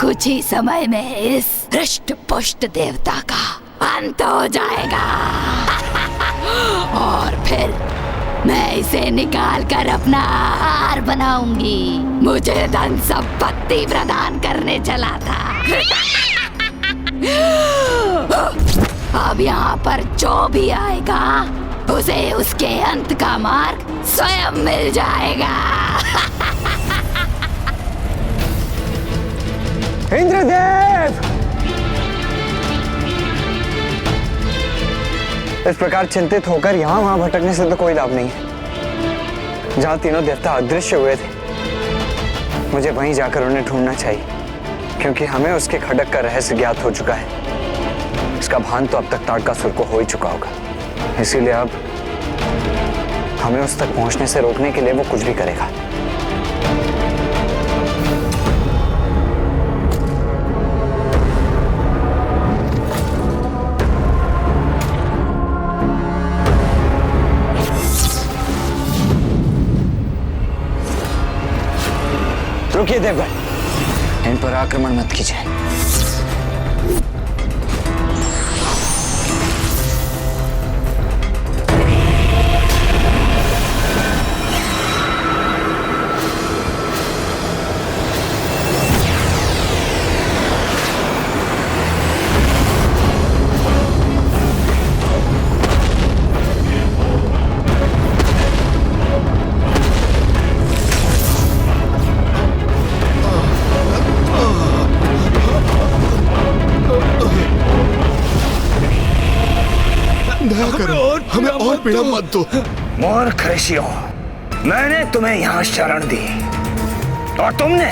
कुछ ही समय में इस हृष्ट पुष्ट देवता का अंत हो जाएगा और फिर मैं इसे निकाल कर अपना आहार बनाऊंगी। मुझे धन संपत्ति प्रदान करने चला था। अब यहाँ पर जो भी आएगा उसे उसके अंत का मार्ग स्वयं मिल जाएगा। इंद्रदेव! इस प्रकार चिंतित होकर यहाँ वहां भटकने से तो कोई लाभ नहीं है। जहाँ तीनों देवता अदृश्य हुए थे, मुझे वहीं जाकर उन्हें ढूंढना चाहिए, क्योंकि हमें उसके खड्ग का रहस्य ज्ञात हो चुका है। इसका भान तो अब तक ताड़कासुर को हो ही चुका होगा। इसीलिए अब हमें उस तक पहुंचने से रोकने के लिए वो कुछ भी करेगा। रुकिए देवगण, इन पर आक्रमण मत कीजिए। हमें और पीड़ा मत दो। मूर्ख ऋषियों, मैंने तुम्हें यहाँ शरण दी और तुमने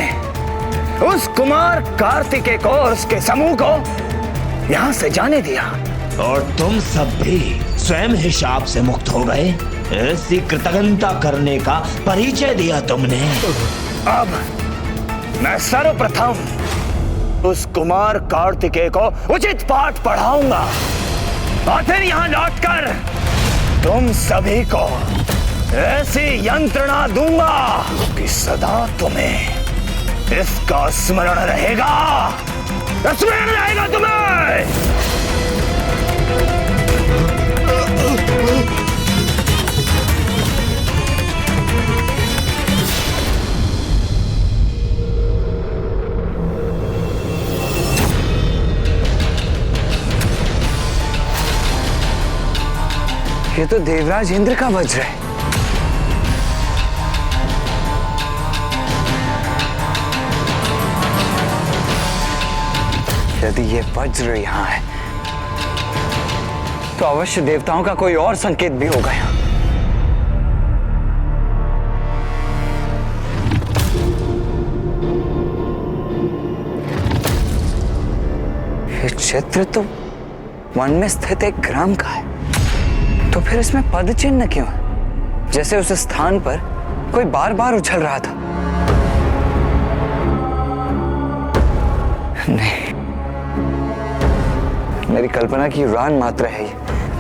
उस कुमार कार्तिकेय को और उसके समूह को यहाँ से जाने दिया। और तुम सब भी स्वयं ही शाप से मुक्त हो गए। ऐसी कृतज्ञता करने का परिचय दिया तुमने। अब मैं सर्वप्रथम उस कुमार कार्तिकेय को उचित पाठ पढ़ाऊंगा और फिर यहाँ लौटकर तुम सभी को ऐसी यंत्रणा दूंगा कि सदा तुम्हें इसका स्मरण रहेगा। स्मरण रहेगा तुम्हें। ये तो देवराज इंद्र का वज्र है। यदि ये वज्र यहाँ है तो अवश्य देवताओं का कोई और संकेत भी होगा यहाँ। ये चित्र तो वन में स्थित एक ग्राम का है, तो फिर इसमें पद चिन्ह क्यों है? जैसे उस स्थान पर कोई बार बार उछल रहा था। नहीं, मेरी कल्पना की उड़ान मात्र है ये।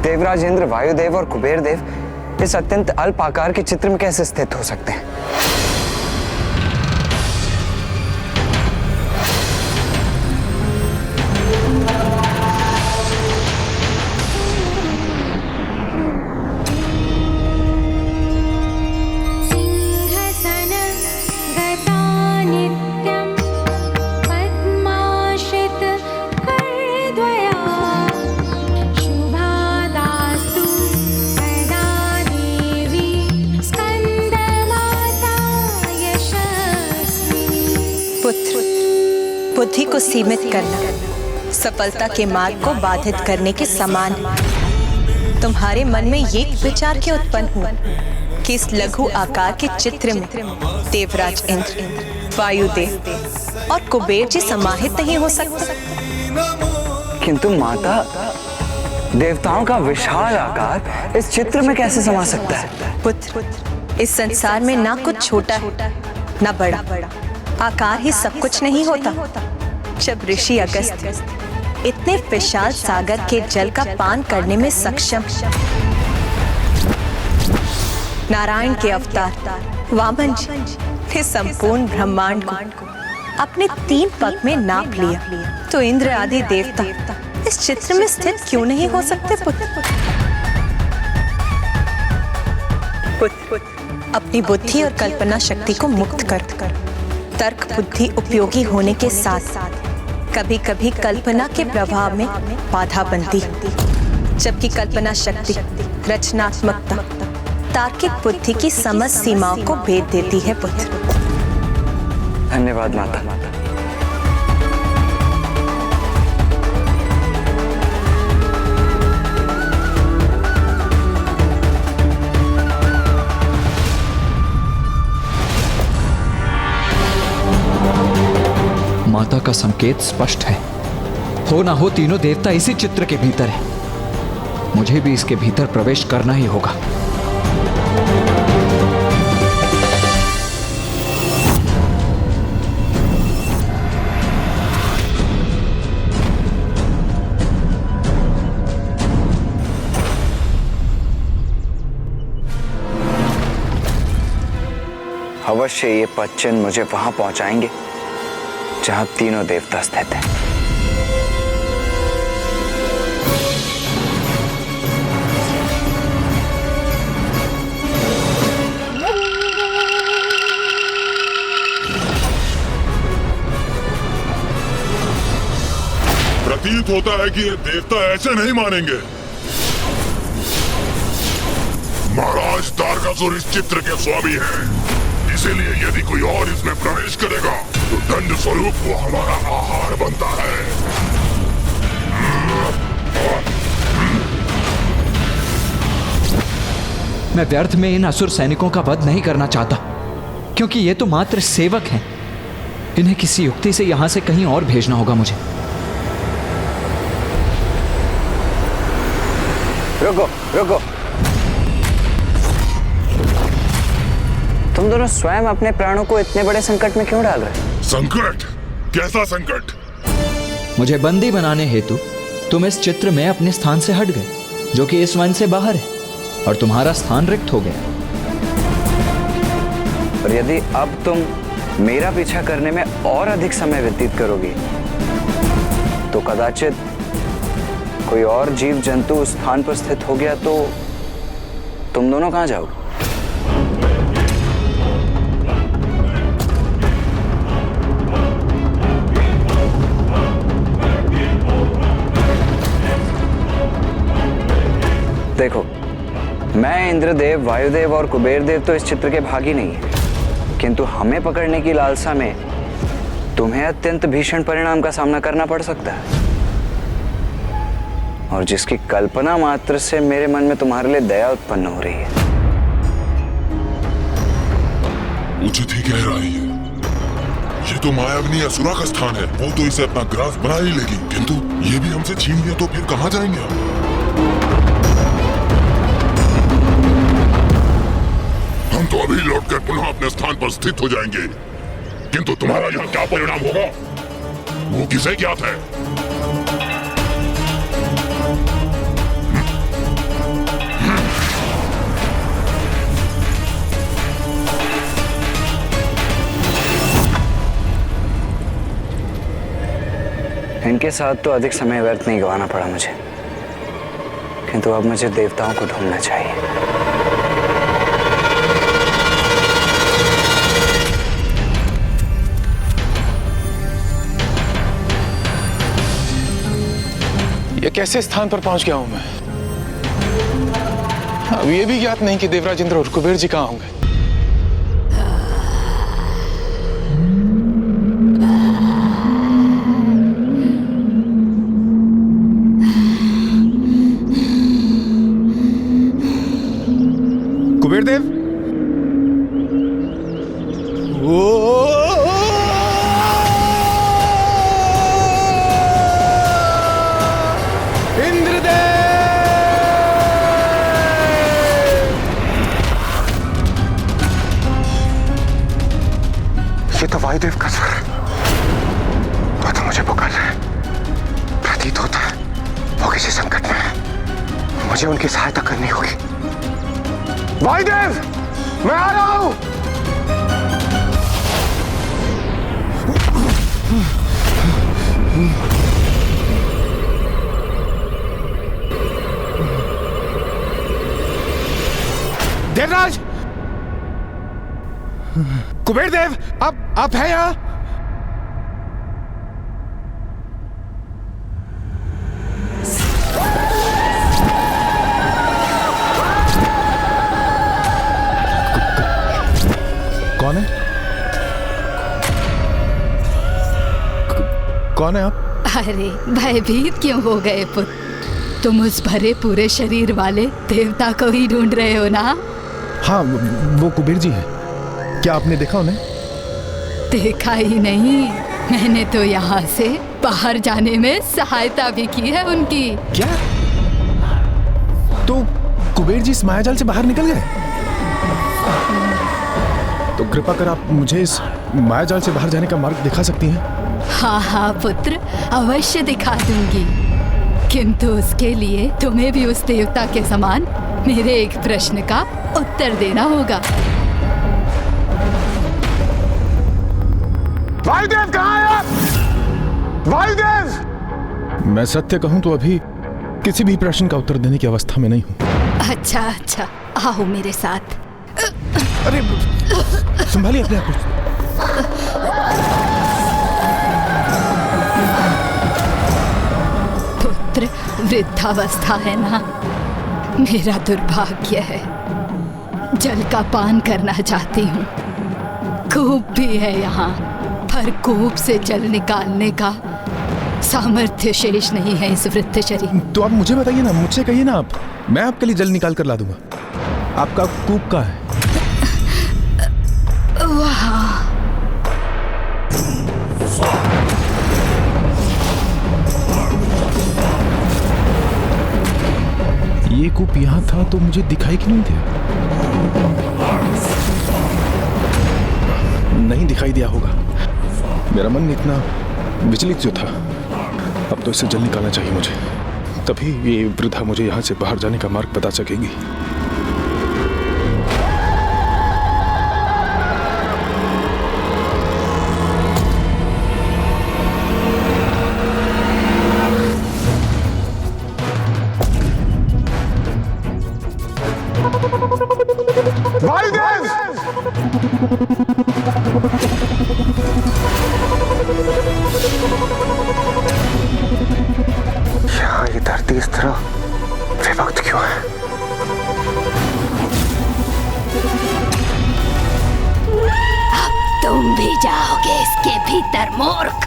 देवराज इंद्र, वायुदेव और कुबेर देव इस अत्यंत अल्प आकार के चित्र में कैसे स्थित हो सकते हैं? बुद्धि को सीमित करना सफलता के मार्ग को बाधित करने के समान है। तुम्हारे मन में ये विचार क्यों उत्पन्न हुआ कि इस लघु आकार के चित्र में देवराज इंद्र, वायुदेव और कुबेर जी समाहित नहीं हो सकते? किंतु माता, देवताओं का विशाल आकार इस चित्र में कैसे समा सकता है? पुत्र, इस संसार में ना कुछ छोटा है ना बड़ा, आकार ही सब कुछ नहीं होता। जब ऋषि अगस्त्य इतने विशाल सागर के जल का पान करने में सक्षम, नारायण के अवतार वामन जी ने संपूर्ण ब्रह्मांड को अपने 3 पग में नाप लिया तो इंद्र आदि देवता इस चित्र में स्थित क्यों नहीं हो सकते पुत्र? अपनी बुद्धि और कल्पना शक्ति को मुक्त कर तर्क बुद्धि उपयोगी होने के साथ कभी कभी कल्पना के प्रभाव में बाधा बनती, जबकि कल्पना शक्ति, रचनात्मकता, तार्किक बुद्धि की समझ सीमाओं को भेद देती है पुत्र। धन्यवाद माता। माता का संकेत स्पष्ट है, हो ना हो तीनों देवता इसी चित्र के भीतर है। मुझे भी इसके भीतर प्रवेश करना ही होगा। अवश्य ये पदचिन्ह मुझे वहां पहुंचाएंगे जहां तीनों देवता स्थित हैं। प्रतीत होता है कि ये देवता ऐसे नहीं मानेंगे। महाराज तारकासुर इस चित्र के स्वामी हैं, इसीलिए यदि कोई और इसमें प्रवेश करेगा तो दंड स्वरूप वो हमारा आहार बनता है। मैं व्यर्थ में इन असुर सैनिकों का वध नहीं करना चाहता, क्योंकि ये तो मात्र सेवक हैं। इन्हें किसी युक्ति से यहां से कहीं और भेजना होगा मुझे। रुको रुको, तुम दोनों स्वयं अपने प्राणों को इतने बड़े संकट में क्यों डाल रहे? संकट? कैसा संकट? मुझे बंदी बनाने हेतु तुम इस चित्र में अपने स्थान से हट गए, जो कि इस वन से बाहर है, और तुम्हारा स्थान रिक्त हो गया। और यदि अब तुम मेरा पीछा करने में और अधिक समय व्यतीत करोगी तो कदाचित कोई और जीव जंतु उस स्थान पर स्थित हो गया तो तुम दोनों कहां जाओगे? देखो, मैं इंद्रदेव, वायुदेव और कुबेर देव तो इस चित्र के भागी नहीं है, किंतु हमें पकड़ने की लालसा में तुम्हें अत्यंत भीषण परिणाम का सामना करना पड़ सकता है, और जिसकी कल्पना मात्र से मेरे मन में तुम्हारे लिए दया उत्पन्न हो रही है। उचित ही कह रही है। ये तो मायाग्नि असुरा का स्थान है, वो तो इसे अपना ग्रास बना ही लेगी, किंतु ये भी हमसे छीन लिया तो फिर कहां जाएंगे हम? हम तो अभी लौटकर पुनः अपने स्थान पर स्थित हो जाएंगे, किंतु तुम्हारा यहाँ क्या परिणाम होगा वो किसे ज्ञात है? इनके साथ तो अधिक समय व्यर्थ नहीं गंवाना पड़ा मुझे, किंतु अब मुझे देवताओं को ढूंढना चाहिए। ये कैसे स्थान पर पहुंच गया हूं मैं? अब ये भी ज्ञात नहीं कि देवराज इंद्र और कुबेर जी कहां होंगे। कुबेर देव, ये तो वायुदेव का स्वर है, तो मुझे पुकार रहा है। प्रतीत होता है वो किसी संकट में है, मुझे उनकी सहायता करनी होगी। वायुदेव, मैं आ रहा हूं। कुबेर देव, आप हैं यहाँ? कौन है? कौन है आप? अरे भयभीत क्यों हो गए पुत्र? तुम उस भरे पूरे शरीर वाले देवता को ही ढूंढ रहे हो ना? हाँ, वो कुबेर जी है। क्या आपने देखा उन्हें? देखा ही नहीं, मैंने तो यहाँ से बाहर जाने में सहायता भी की है उनकी। क्या? तो कुबेर जी इस मायाजाल से बाहर निकल गए? तो कृपा कर आप मुझे इस मायाजाल से बाहर जाने का मार्ग दिखा सकती हैं? हाँ हाँ पुत्र, अवश्य दिखा दूंगी, किंतु उसके लिए तुम्हें भी उस देवता के समान मेरे एक प्रश्न का उत्तर देना होगा। वायुदेव कहाँ है आप? वायुदेव! मैं सत्य कहूं तो अभी किसी भी प्रश्न का उत्तर देने की अवस्था में नहीं हूं। अच्छा अच्छा, आओ मेरे साथ। अरे संभालिए अपने आप को। पुत्र, वृद्धावस्था है ना, मेरा दुर्भाग्य है। जल का पान करना चाहती हूँ। कूप भी है यहाँ, पर कूप से जल निकालने का सामर्थ्य शेष नहीं है इस वृद्ध शरीर। तो आप मुझे बताइए ना, मुझसे कहिए ना आप, मैं आपके लिए जल निकाल कर ला दूंगा। आपका कूप कहाँ है? वहाँ। ये कूप यहाँ था तो मुझे दिखाई क्यों नहीं दिया? नहीं दिखाई दिया होगा, मेरा मन इतना विचलित जो था। अब तो इससे जल निकालना चाहिए मुझे, तभी ये वृद्धा मुझे यहाँ से बाहर जाने का मार्ग बता सकेगी। वायुदेव! यहाँ ये धरती इस तरह विभक्त क्यों है? अब तुम भी जाओगे इसके भीतर, मूर्ख।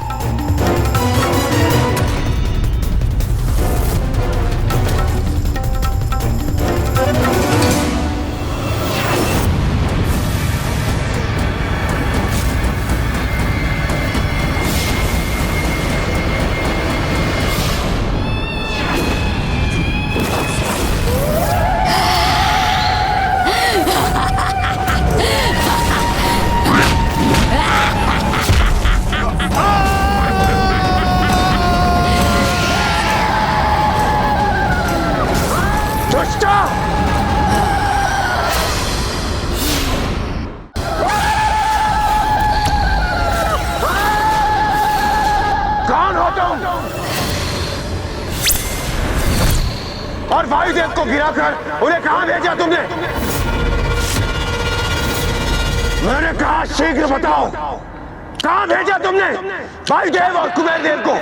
और वायुदेव को गिराकर उन्हें कहां भेजा तुमने? मैंने कहा शीघ्र बताओ, कहां भेजा तुमने वायुदेव और कुबेर देव को?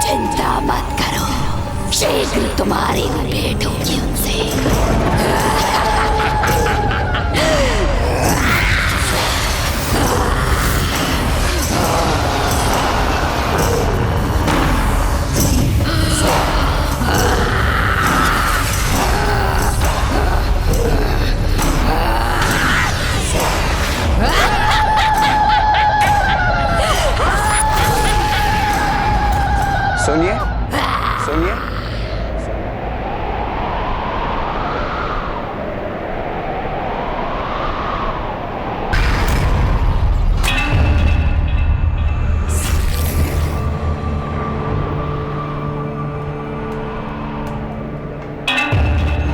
चिंता मत करो, शीघ्र तुम्हारी भेंट होगी उनसे। सुनिए, सुनिए।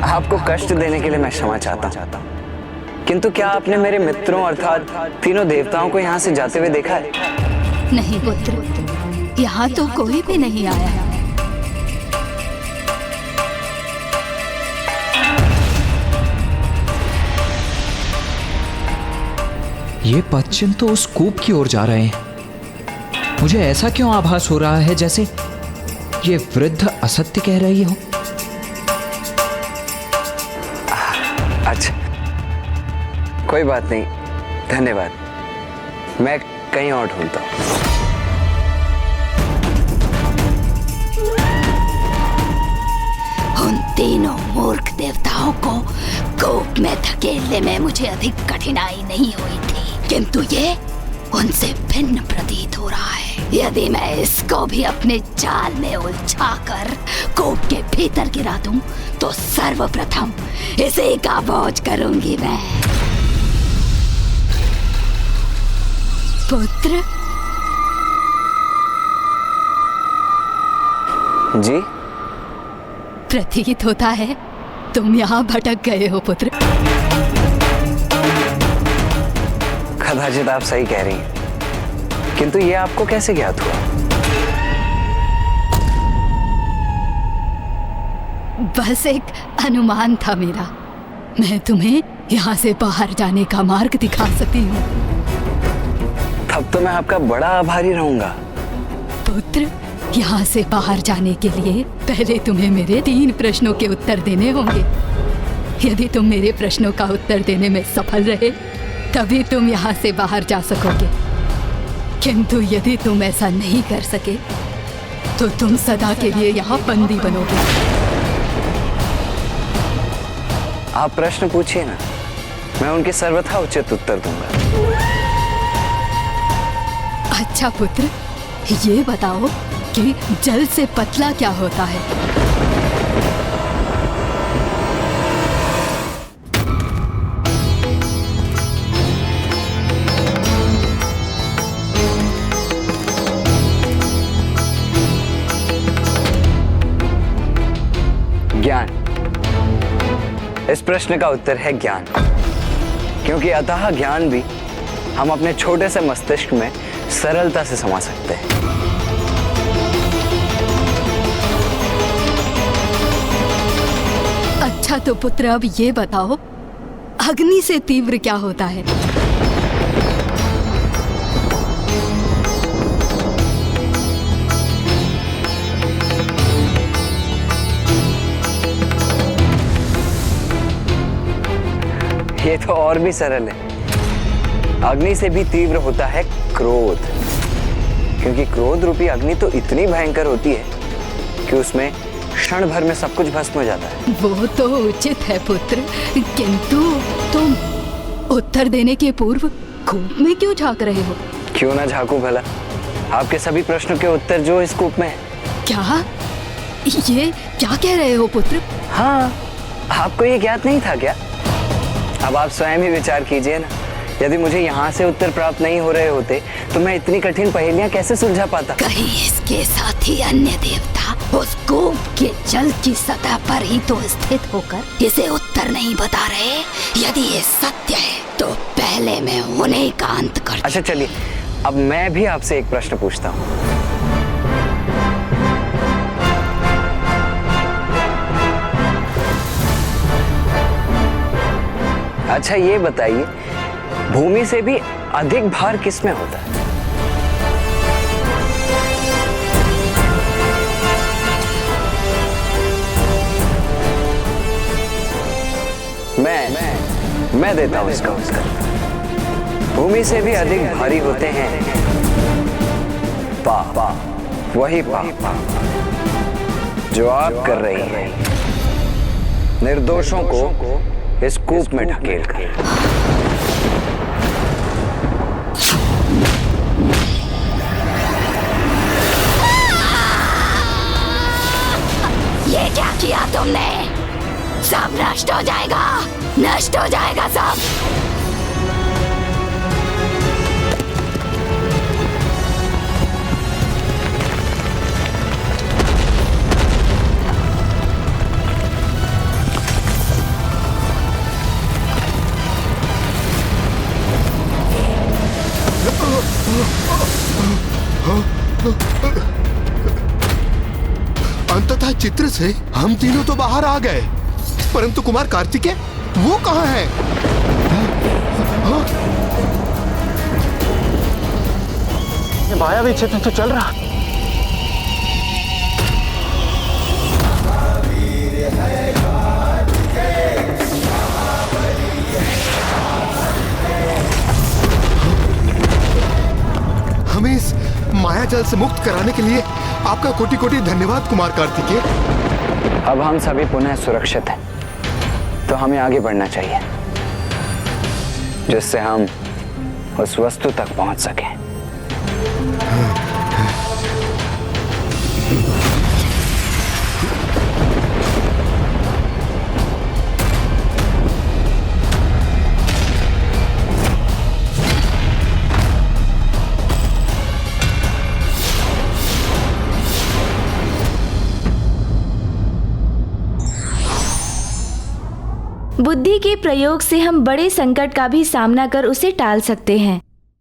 आपको कष्ट देने के लिए मैं क्षमा चाहता हूं, किंतु क्या आपने मेरे मित्रों अर्थात तीनों देवताओं को यहाँ से जाते हुए देखा है? नहीं पुत्र, यहाँ तो कोई भी नहीं आया। ये पश्चिम तो उस कूप की ओर जा रहे हैं। मुझे ऐसा क्यों आभास हो रहा है जैसे ये वृद्ध असत्य कह रही हो। अच्छा, कोई बात नहीं, धन्यवाद। मैं कहीं और ढूंढता हूँ। उन तीनों मूर्ख देवताओं को कूप में धकेलने में मुझे अधिक कठिनाई नहीं हुई थी, किंतु ये उनसे भिन्न प्रतीत हो रहा है। यदि मैं इसको भी अपने जाल में उलझाकर कूप के भीतर गिरा दूं, तो सर्वप्रथम इसे का बोझ करूंगी मैं। पुत्र जी, प्रतीत होता है तुम यहाँ भटक गए हो पुत्र। कदाचित आप सही कह रही हैं, किंतु ये आपको कैसे ज्ञात हुआ? बस एक अनुमान था मेरा। मैं तुम्हें यहाँ से बाहर जाने का मार्ग दिखा सकती हूँ। तब तो मैं आपका बड़ा आभारी रहूंगा। पुत्र, यहाँ से बाहर जाने के लिए पहले तुम्हें मेरे 3 प्रश्नों के उत्तर देने होंगे। यदि तुम मेरे प्रश्नों का उत्तर देने में सफल रहे, तभी तुम यहाँ से बाहर जा सकोगे। किंतु यदि तुम ऐसा नहीं कर सके, तो तुम सदा के लिए यहाँ बंदी बनोगे। आप प्रश्न पूछिए ना, मैं उनके सर्वथा उचित उत्तर दूंगा। अच्छा पुत्र, ये बताओ कि जल से पतला क्या होता है? ज्ञान। इस प्रश्न का उत्तर है ज्ञान, क्योंकि अतः ज्ञान भी हम अपने छोटे से मस्तिष्क में सरलता से समा सकते हैं। अच्छा तो पुत्र, अब ये बताओ, अग्नि से तीव्र क्या होता है? ये तो और भी सरल है। अग्नि से भी तीव्र होता है क्रोध, क्योंकि क्रोध रूपी अग्नि तो इतनी भयंकर होती है कि उसमें क्षण भर में सब कुछ भस्म हो जाता है। वो तो उचित है पुत्र, किंतु तुम उत्तर देने के पूर्व कूप में क्यों झांक रहे हो? क्यों ना झांकू भला? आपके सभी प्रश्नों के उत्तर जो इस कूप में है। क्या? ये क्या कह रहे हो पुत्र? हाँ, आपको ये ज्ञात नहीं था क्या? अब आप स्वयं ही विचार कीजिए ना, यदि मुझे यहाँ से उत्तर प्राप्त नहीं हो रहे होते तो मैं इतनी कठिन पहेलियाँ कैसे सुलझा पाता? कहीं इसके साथ ही अन्य देवता उस कूप के जल की सतह पर ही तो स्थित होकर इसे उत्तर नहीं बता रहे। यदि ये सत्य है तो पहले मैं उन्हें का अंत कर। अच्छा चलिए, अब मैं भी आपसे एक प्रश्न पूछता हूँ। अच्छा ये बताइए, भूमि से भी अधिक भार किस में होता है? मैं देता हूं इसका उत्तर। भूमि से भी अधिक भारी होते हैं पाप, वही पाप जो आप कर रही हैं, निर्दोषों को इस कूप में ढकेल कर। ये क्या किया तुमने? सब नष्ट हो जाएगा, नष्ट हो जाएगा सब। अंततः चित्र से हम तीनों तो बाहर आ गए, परंतु कुमार कार्तिकेय वो कहाँ है? मायावी क्षेत्र तो चल रहा। हमें इस माया जाल से मुक्त कराने के लिए आपका कोटि कोटि धन्यवाद कुमार कार्तिकेय। अब हम सभी पुनः सुरक्षित हैं, तो हमें आगे बढ़ना चाहिए जिससे हम उस वस्तु तक पहुंच सकें। बुद्धि के प्रयोग से हम बड़े संकट का भी सामना कर उसे टाल सकते हैं।